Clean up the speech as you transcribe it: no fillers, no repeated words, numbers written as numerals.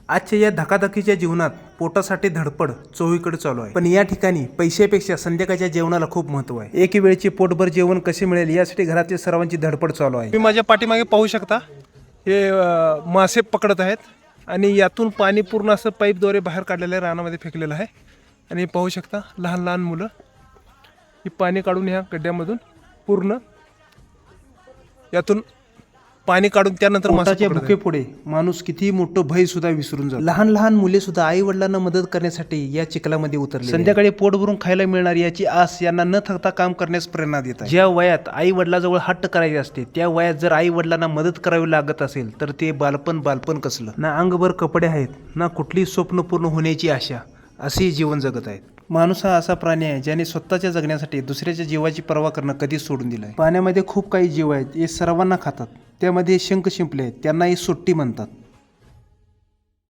आजच्या या धकाधकीच्या जीवनात पोटासाठी धडपड चोहीकडे चालू आहे, पण या ठिकाणी पैशापेक्षा संध्याकाळच्या जेवणाला खूप महत्व आहे. एक वेळची पोटभर जेवण कसे मिळेल यासाठी घरातील सर्वांची धडपड चालू आहे. तुम्ही माझ्या पाठीमागे पाहू शकता, हे मासे पकडत आहेत आणि यातून पाणी पूर्ण असं पाईपद्वारे बाहेर काढलेल्या रानामध्ये फेकलेलं आहे. आणि पाहू शकता लहान लहान मुलं ही पाणी काढून ह्या गड्ड्यामधून पूर्ण यातून पाणी काढून त्यानंतर पोटाच्या भुकेपुढे माणूस किती मोठं भय सुद्धा विसरून जातो. लहान लहान मुले सुद्धा आई वडिलांना मदत करण्यासाठी या चिखलामध्ये उतरले. संध्याकाळी पोट भरून खायला मिळणार याची आस यांना न थकता काम करण्यास प्रेरणा देतात. ज्या वयात आई वडिलाजवळ हट्ट करायचे असते त्या वयात जर आई वडिलांना मदत करावी लागत असेल तर ते बालपण कसलं. ना अंगभर कपडे आहेत ना कुठली स्वप्न पूर्ण होण्याची आशा, असे जीवन जगत आहेत. माणूस हा असा प्राणी आहे ज्याने स्वतःच्या जगण्यासाठी दुसऱ्याच्या जीवाची पर्वा करणं कधीच सोडून दिलं आहे. पाण्यामध्ये खूप काही जीव आहेत, हे सर्वांना खातात. त्यामध्ये शंख शिंपले आहेत, त्यांना ही सुट्टी म्हणतात.